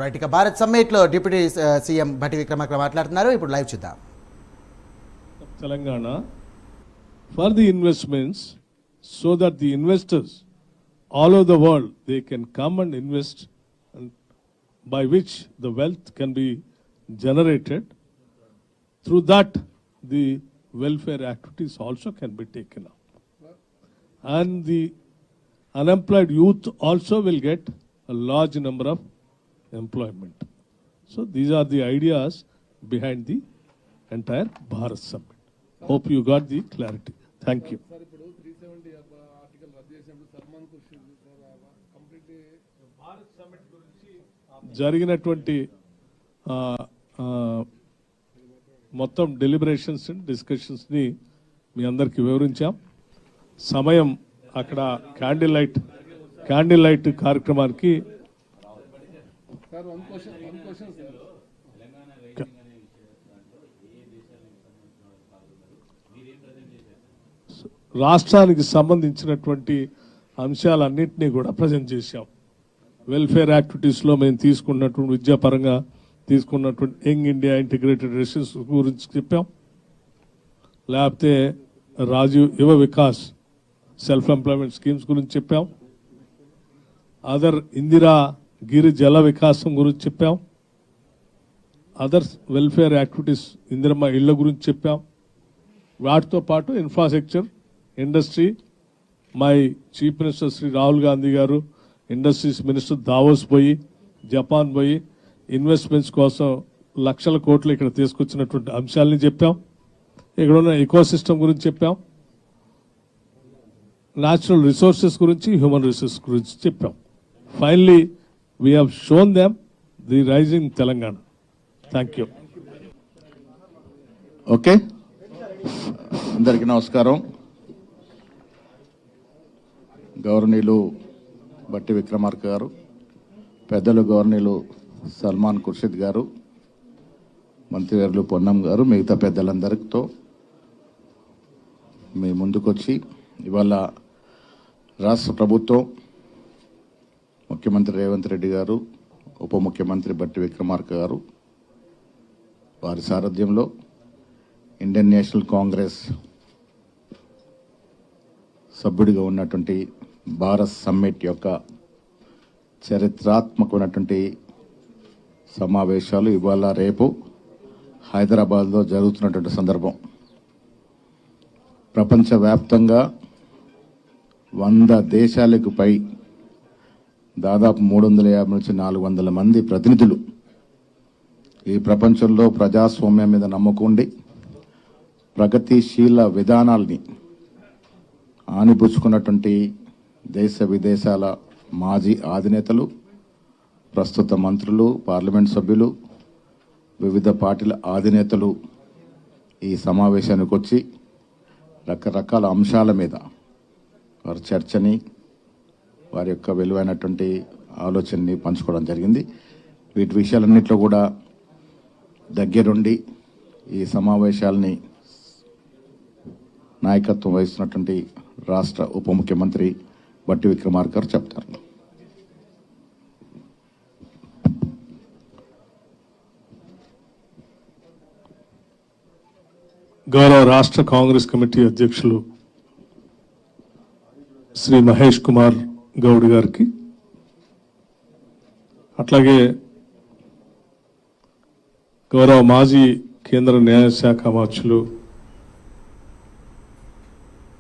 Right, ఇక Bharat సమ్మిట్లో deputy CM Bhatti Vikramarka మాట్లాడుతున్నారు. ఇప్పుడు లైవ్ చూద్దాం. Telangana for the investments, so that the investors all over the world they can come and invest, and by which the wealth can be generated. Through that, the welfare activities also can be taken up, and the unemployed youth also will get a large number of employment. So these are the ideas behind the entire Bharat Summit. Hope you got the clarity. Thank you. జరిగినటువంటి మొత్తం deliberations and డిస్కషన్స్ని మీ అందరికీ వివరించాం. సమయం అక్కడ candle light కార్యక్రమానికి రాష్ట్రానికి సంబంధించినటువంటి అంశాలన్నింటినీ కూడా ప్రజెంట్ చేశాం. వెల్ఫేర్ యాక్టివిటీస్లో మేము తీసుకున్నటువంటి విద్యాపరంగా తీసుకున్నటువంటి యంగ్ ఇండియా ఇంటిగ్రేటెడ్ రెసిడెన్స్ గురించి చెప్పాం. లేకపోతే రాజీవ్ యువ వికాస్ సెల్ఫ్ ఎంప్లాయ్మెంట్ స్కీమ్స్ గురించి చెప్పాం. అదర్ ఇందిరా గిరి జల వికాసం గురించి చెప్పాం. అదర్ వెల్ఫేర్ యాక్టివిటీస్ ఇందిరమ్మ ఇళ్ల గురించి చెప్పాం. వాటితో పాటు infrastructure, industry, my chief minister Shri Rahul Gandhi గారు ఇండస్ట్రీస్ మినిస్టర్ దావోస్ పోయి జపాన్ పోయి ఇన్వెస్ట్మెంట్స్ కోసం లక్షల కోట్లు ఇక్కడ తీసుకొచ్చినటువంటి అంశాలని చెప్పాం. ఇక్కడ ఉన్న ఎకోసిస్టమ్ గురించి చెప్పాం. న్యాచురల్ రిసోర్సెస్ గురించి, హ్యూమన్ రిసోర్సెస్ గురించి చెప్పాం. Finally we have shown them the rising Telangana. Thank you. Okay, అందరికీ నమస్కారం. గౌరవనీయులు భట్టి విక్రమార్క గారు, పెద్దలు గౌరవనీయులు సల్మాన్ ఖుర్షిద్ గారు, మంత్రివర్యులు పొన్నం గారు, మిగతా పెద్దలందరితో మీ ముందుకొచ్చి ఇవాళ రాష్ట్ర ప్రభుత్వం, ముఖ్యమంత్రి రేవంత్ రెడ్డి గారు, ఉప ముఖ్యమంత్రి భట్టి విక్రమార్క గారు వారి సారథ్యంలో ఇండియన్ నేషనల్ కాంగ్రెస్ సభ్యుడిగా ఉన్నటువంటి భారత్ సమ్మిట్ యొక్క చరిత్రాత్మకమైనటువంటి సమావేశాలు ఇవాళ రేపు హైదరాబాద్లో జరుగుతున్నటువంటి సందర్భం. ప్రపంచవ్యాప్తంగా 100 దేశాలకు పై దాదాపు 350 నుంచి 400 మంది ప్రతినిధులు ఈ ప్రపంచంలో ప్రజాస్వామ్యం మీద నమ్మకండి ప్రగతిశీల విధానాల్ని ఆనిపుచ్చుకున్నటువంటి దేశ విదేశాల మాజీ అధినేతలు, ప్రస్తుత మంత్రులు, పార్లమెంట్ సభ్యులు, వివిధ పార్టీల అధినేతలు ఈ సమావేశానికి వచ్చి రకరకాల అంశాల మీద వారి చర్చని, వారి యొక్క విలువైనటువంటి ఆలోచనని పంచుకోవడం జరిగింది. వీటి విషయాలన్నింటిలో కూడా దగ్గరుండి ఈ సమావేశాలని నాయకత్వం వహిస్తున్నటువంటి రాష్ట్ర ఉప ముఖ్యమంత్రి భట్టి విక్రమార్క గారు చెప్తారు. గౌరవ రాష్ట్ర కాంగ్రెస్ కమిటీ అధ్యక్షులు శ్రీ మహేష్ కుమార్ గౌడ్ గారికి, అట్లాగే గౌరవ మాజీ కేంద్ర న్యాయశాఖ మంత్రులు